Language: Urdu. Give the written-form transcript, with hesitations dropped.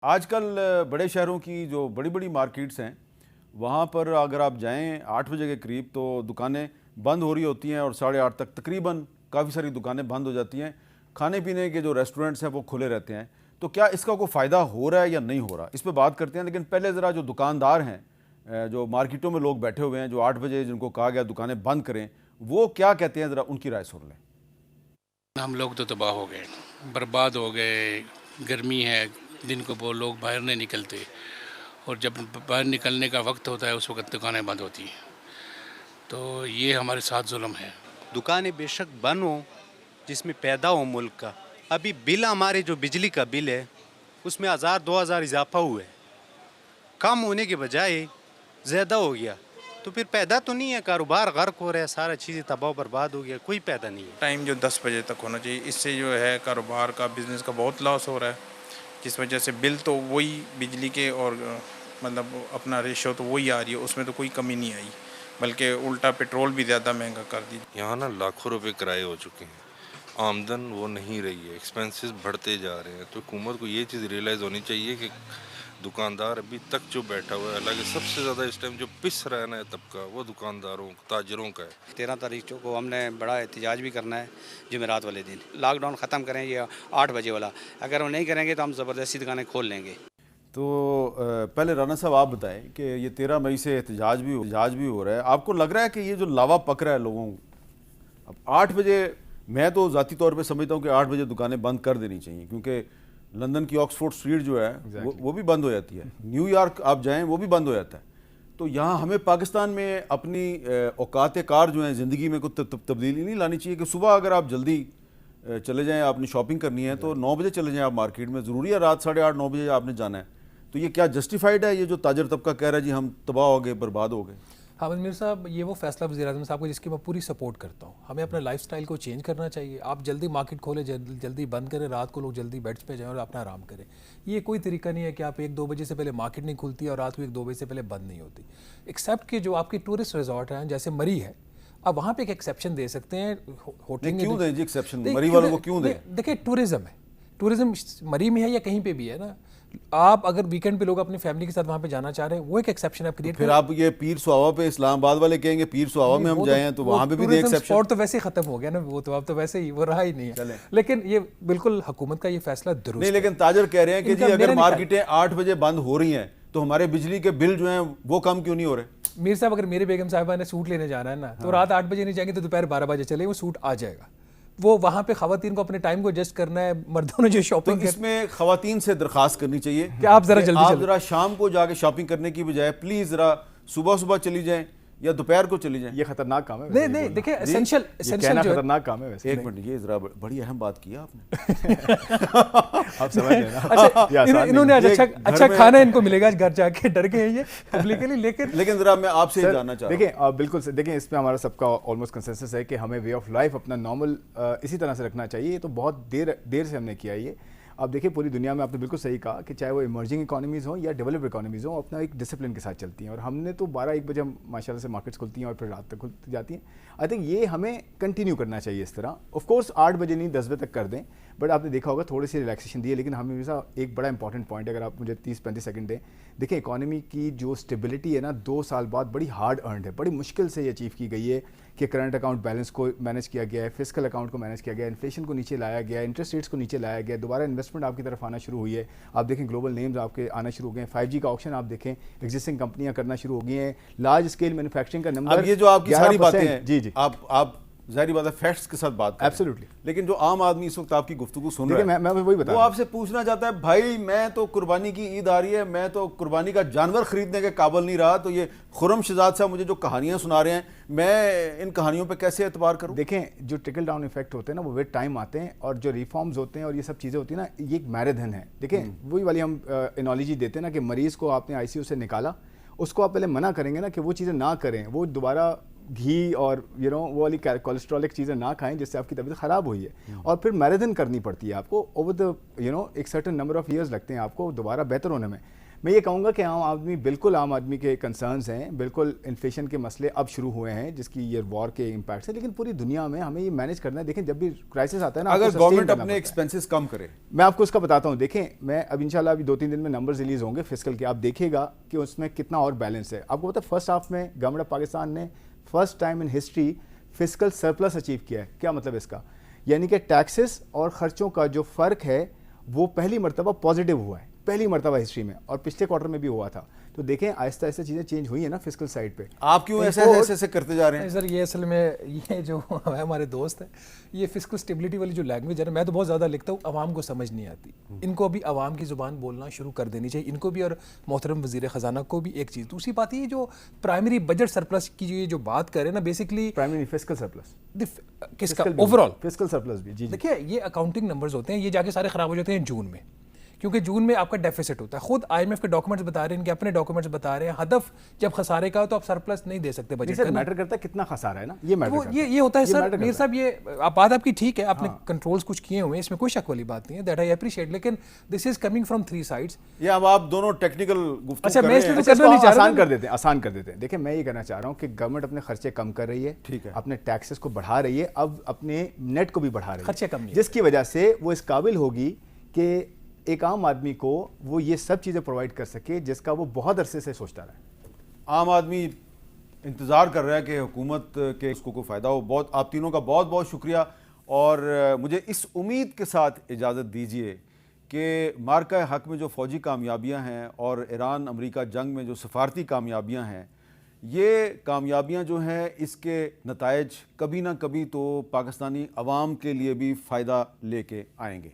آج کل بڑے شہروں کی جو بڑی بڑی مارکیٹس ہیں وہاں پر اگر آپ جائیں 8 بجے کے قریب تو دکانیں بند ہو رہی ہوتی ہیں اور 8:30 تک تقریباً کافی ساری دکانیں بند ہو جاتی ہیں. کھانے پینے کے جو ریسٹورنٹس ہیں وہ کھلے رہتے ہیں. تو کیا اس کا کوئی فائدہ ہو رہا ہے یا نہیں ہو رہا, اس پہ بات کرتے ہیں. لیکن پہلے ذرا جو دکاندار ہیں, جو مارکیٹوں میں لوگ بیٹھے ہوئے ہیں, جو 8 بجے جن کو کہا گیا دکانیں بند کریں, وہ کیا کہتے ہیں, ذرا ان کی رائے سن لیں. ہم لوگ تو تباہ ہو گئے, برباد ہو گئے. گرمی ہے, دن کو وہ لوگ باہر نہیں نکلتے, اور جب باہر نکلنے کا وقت ہوتا ہے اس وقت دکانیں بند ہوتی ہیں. تو یہ ہمارے ساتھ ظلم ہے. دکانیں بے شک بند ہوں جس میں پیدا ہو ملک کا. ابھی بل ہمارے جو بجلی کا بل ہے اس میں 1000-2000 اضافہ ہوا ہے, کم ہونے کے بجائے زیادہ ہو گیا. تو پھر پیدا تو نہیں ہے, کاروبار غرق ہو رہا ہے, سارا چیزیں تباہ و برباد ہو گیا, کوئی پیدا نہیں ہے. ٹائم جو 10 بجے تک ہونا چاہیے, اس سے جو ہے کاروبار کا بزنس کا بہت لاس ہو رہا ہے, جس وجہ سے بل تو وہی بجلی کے اور مطلب اپنا ریشو تو وہی آ رہی ہے, اس میں تو کوئی کمی نہیں آئی, بلکہ الٹا پیٹرول بھی زیادہ مہنگا کر دی. یہاں نا لاکھوں روپے کرائے ہو چکے ہیں, آمدن وہ نہیں رہی ہے, ایکسپینسز بڑھتے جا رہے ہیں. تو حکومت کو یہ چیز ریئلائز ہونی چاہیے کہ دکاندار ابھی تک جو بیٹھا ہوا ہے, حالانکہ سب سے زیادہ اس ٹائم جو پس رہنا ہے طبقہ وہ دکانداروں تاجروں کا ہے. 13 تاریخ کو ہم نے بڑا احتجاج بھی کرنا ہے جمعرات والے دن. لاک ڈاؤن ختم کریں یہ 8 بجے والا, اگر وہ نہیں کریں گے تو ہم زبردستی دکانیں کھول لیں گے. تو پہلے رانا صاحب آپ بتائیں کہ یہ 13 مئی سے احتجاج بھی ہو رہا ہے. آپ کو لگ رہا ہے کہ یہ جو لاوا پک رہا ہے لوگوں کو, اب 8 بجے, میں تو ذاتی طور پہ سمجھتا ہوں کہ 8 بجے دکانیں بند کر دینی چاہیے, کیونکہ لندن کی آکسفورڈ اسٹریٹ جو ہے وہ بھی بند ہو جاتی ہے, نیو یارک آپ جائیں وہ بھی بند ہو جاتا ہے. تو یہاں ہمیں پاکستان میں اپنی اوقات کار جو ہیں زندگی میں کوئی تبدیلی نہیں لانی چاہیے کہ صبح اگر آپ جلدی چلے جائیں, آپ نے شاپنگ کرنی ہے تو 9 بجے چلے جائیں آپ مارکیٹ میں, ضروری ہے رات 8:30-9 بجے آپ نے جانا ہے. تو یہ کیا جسٹیفائڈ ہے یہ جو تاجر طبقہ کہہ رہا ہے جی ہم تباہ ہو گئے, برباد ہو گئے؟ حامد میر صاحب, یہ وہ فیصلہ وزیر اعظم صاحب کو جس کی میں پوری سپورٹ کرتا ہوں. ہمیں اپنا لائف سٹائل کو چینج کرنا چاہیے. آپ جلدی مارکیٹ کھولیں, جلدی بند کریں, رات کو لوگ جلدی بیڈس پہ جائیں اور اپنا آرام کریں. یہ کوئی طریقہ نہیں ہے کہ آپ 1-2 بجے سے پہلے مارکیٹ نہیں کھلتی اور رات کو 1-2 بجے سے پہلے بند نہیں ہوتی. ایکسیپٹ کہ جو آپ کی ٹورسٹ ریزورٹ ہیں جیسے مری ہے, آپ وہاں پہ ایک ایکسیپشن دے سکتے ہیں. ہوٹل کیوں دیں جی ایکسیپشن, مری والوں کو کیوں دیں؟ دیکھیں ٹورزم ہے, ٹورزم مری میں ہے یا کہیں پہ بھی ہے نا. آپ اگر ویکنڈ پہ لوگ اپنی فیملی کے ساتھ وہاں پہ جانا چاہ رہے ہیں, وہ ایک ایکسیپشن آپ کریٹ پھر آپ یہ پیر سواوا پہ اسلام آباد والے کہیں گے پیر سواوا میں ہم جائیں تو وہاں پہ بھی دیں ایکسیپشن. سپورٹ تو ویسے ہی ختم ہو گیا نا, وہ تو اب تو ویسے ہی وہ رہا ہی نہیں ہے. لیکن یہ بالکل حکومت کا یہ فیصلہ درست نہیں, لیکن تاجر کہہ رہے ہیں کہ جی اگر مارکیٹیں 8 بجے بند ہو رہی ہیں تو ہمارے بجلی کے بل جو ہیں وہ کم کیوں نہیں ہو رہے؟ میر صاحب, اگر میرے بیگم صاحبہ نے سوٹ لینے جانا ہے نا تو رات 8 بجے نہیں جائیں گے تو دوپہر 12 بجے چلے, وہ سوٹ آ جائے گا. وہ وہاں پہ خواتین کو اپنے ٹائم کو ایڈجسٹ کرنا ہے, مردوں نے جو شاپنگ, اس میں خواتین سے درخواست کرنی چاہیے کہ آپ ذرا جلدی آپ ذرا شام کو جا کے شاپنگ کرنے کی بجائے پلیز ذرا صبح چلی جائیں یا دوپہر کو چلی جائیں. یہ خطرناک کام ہے. نہیں دیکھیں ایسنشل خطرناک کام ہے ویسے. ایک منٹ, یہ ذرا بڑی اہم بات کیا آپ نے. آپ سمجھ رہے ہیں نا, انہوں نے آج اچھا کھانا ان کو ملے گا گھر جا کے, ڈر گئے یہ پبلکلی. لیکن ذرا میں آپ سے جاننا چاہ رہا ہوں. دیکھیں بالکل, دیکھیں اس پہ ہمارا سب کا آلموسٹ کنسنسس ہے کہ ہمیں وے آف لائف اپنا نارمل اسی طرح سے رکھنا چاہیے. یہ تو بہت دیر سے ہم نے کیا یہ. آپ دیکھیں پوری دنیا میں آپ نے بالکل صحیح کہا کہ چاہے وہ ایمرجنگ اکانومیز ہوں یا ڈیولپڈ اکانومیز ہوں, اپنا ایک ڈسپلن کے ساتھ چلتی ہیں. اور ہم نے تو 12-1 بجے ہم ماشاء اللہ سے مارکیٹس کھلتی ہیں اور پھر رات تک کھلتی جاتی ہیں. آئی تھنک یہ ہمیں کنٹینیو کرنا چاہیے اس طرح. آف کورس 8 بجے نہیں 10 بجے تک کر دیں, بٹ آپ نے دیکھا ہوگا تھوڑی سی ریلیکسیشن دی ہے. لیکن ہمیں ایک بڑا امپورٹنٹ پوائنٹ ہے, اگر آپ مجھے 30-35 سیکنڈ دیں. دیکھیں اکانومی کی جو اسٹیبلٹی ہے نا 2 سال بعد بڑی ہارڈ ارنڈ ہے, بڑی مشکل سے یہ اچیو کی گئی ہے کہ کرنٹ اکاؤنٹ بیلنس کو مینیج کیا گیا ہے, فسکل اکاؤنٹ کو مینیج کیا گیا ہے, انفلیشن کو نیچے لایا گیا ہے, انٹرسٹ ریٹس کو نیچے لایا گیا ہے, دوبارہ انویسٹمنٹ آپ کی طرف آنا شروع ہوئی ہے. آپ دیکھیں گلوبل نیمز آپ کے آنا شروع ہو گئے ہیں, 5G کا آپشن آپ دیکھیں ایگزسٹنگ کمپنیاں کرنا شروع ہو گئی ہیں, لارج اسکیل مینوفیکچرنگ کا نمبر. اب یہ جو آپ کی ساری باتیں ہیں, جی جی آپ ظاہری بات ہے فیکٹس کے ساتھ بات کریں, ایبسلیوٹلی. لیکن جو عام آدمی اس وقت آپ کی گفتگو سن رہا ہے میں وہی بتا, وہ آپ سے پوچھنا چاہتا ہے بھائی میں تو قربانی کی عید آ رہی ہے, میں تو قربانی کا جانور خریدنے کے قابل نہیں رہا, تو یہ خرم شہزاد صاحب مجھے جو کہانیاں سنا رہے ہیں میں ان کہانیوں پہ کیسے اعتبار کروں؟ دیکھیں جو ٹرکل ڈاؤن ایفیکٹ ہوتے ہیں نا وہ وتھ ٹائم آتے ہیں, اور جو ریفارمز ہوتے ہیں اور یہ سب چیزیں ہوتی ہیں نا یہ ایک میراتھن ہے. دیکھیں وہی والی ہم انالوجی دیتے ہیں نا کہ مریض کو آپ نے آئی سی یو سے نکالا, اس کو آپ پہلے منع کریں گے نا کہ وہ چیزیں نہ کریں, وہ دوبارہ گھی اور وہ والی کولیسٹرولک چیزیں نہ کھائیں جس سے آپ کی طبیعت خراب ہوئی ہے. اور پھر میراتھن کرنی پڑتی ہے آپ کو اوور دا ایک سرٹن نمبر آف ایئرز لگتے ہیں آپ کو دوبارہ بہتر ہونے میں. میں یہ کہوں گا کہ عام آدمی کے کنسرنز ہیں، بالکل انفلیشن کے مسئلے اب شروع ہوئے ہیں جس کی یہ وار کے امپیکٹس ہیں، لیکن پوری دنیا میں ہمیں یہ مینیج کرنا ہے. دیکھیں جب بھی کرائسس آتا ہے نا، اگر گورنمنٹ اپنے ایکسپینسز کم کرے، میں آپ کو اس کا بتاتا ہوں. دیکھیں میں اب انشاءاللہ ابھی 2-3 دن میں نمبرز ریلیز ہوں گے فسکل کے، آپ دیکھیے گا کہ اس میں کتنا اور بیلنس ہے. آپ کو پتہ ہے فرسٹ ہاف میں گورنمنٹ آف پاکستان نے first time in history fiscal surplus achieve کیا ہے. کیا مطلب اس کا؟ یعنی کہ ٹیکسز اور خرچوں کا جو فرق ہے وہ پہلی مرتبہ پازیٹیو ہوا ہے، پہلی مرتبہ ہسٹری میں، اور پچھلے کوارٹر میں بھی ہوا تھا. تو دیکھیں آہستہ آہستہ چیزیں چینج ہوئی ہیں نا فسکل سائڈ پہ. آپ کیوں ایسے کرتے جا رہے ہیں؟ سر یہ اصل میں یہ جو ہمارے دوست ہیں، یہ فسکل اسٹیبلٹی والی جو لینگویج ہے نا، میں تو بہت زیادہ لکھتا ہوں، عوام کو سمجھ نہیں آتی. ان کو بھی عوام کی زبان بولنا شروع کر دینی چاہیے، ان کو بھی اور محترم وزیر خزانہ کو بھی. ایک چیز دوسری بات یہ جو پرائمری بجٹ سرپلس کی جو بات کریں نا، بیسکلی پرائمری فسکل سرپلس کس کا اوور آل فسکل سرپلس بھی. جی دیکھیے یہ اکاؤنٹنگ نمبرز ہوتے ہیں، یہ جا کے سارے خراب ہو جاتے ہیں جون میں، کیونکہ جون میں آپ کا ڈیفیسٹ ہوتا ہے. خود آئی ایم ایف کے ڈاکومنٹس بتا رہے ہیں، ان کے اپنے ڈاکومنٹس بتا رہے ہیں، ہدف جب خسارے کا ہو تو آپ سرپلس نہیں دے سکتے بجٹ کا. میٹر کرتا ہے کتنا خسارہ ہے نا، یہ میٹر کرتا ہے. یہ ہوتا ہے سر میر صاحب، یہ بات آپ کی ٹھیک ہے، آپ نے کنٹرولز کچھ کیے ہوئے ہیں، اس میں کوئی شک والی بات نہیں ہے، دیٹ آئی اپریشیٹ، لیکن دس از کمنگ فرام 3 sides. یہ اب آپ دونوں ٹیکنیکل گفتگو اچھا میں اس کر میں رہے ہیں. تو کرنا نہیں چاہ رہا، آسان کر دیتے ہیں. دیکھیں میں یہ کہنا چاہ رہا ہوں کہ گورنمنٹ اپنے خرچے کم کر رہی ہے، ٹھیک ہے، اپنے ٹیکسز کو بڑھا رہی ہے، اب اپنے نیٹ کو بھی بڑھا رہی ہے، خرچے کم نہیں، جس کی وجہ سے وہ اس قابل ہوگی کہ ایک عام آدمی کو وہ یہ سب چیزیں پرووائڈ کر سکے جس کا وہ بہت عرصے سے سوچتا رہا ہے. عام آدمی انتظار کر رہا ہے کہ حکومت کے اس کو کوئی فائدہ ہو. بہت آپ تینوں کا بہت بہت شکریہ، اور مجھے اس امید کے ساتھ اجازت دیجیے کہ مارکہ حق میں جو فوجی کامیابیاں ہیں اور ایران امریکہ جنگ میں جو سفارتی کامیابیاں ہیں، یہ کامیابیاں جو ہیں اس کے نتائج کبھی نہ کبھی تو پاکستانی عوام کے لیے بھی فائدہ لے کے آئیں گے.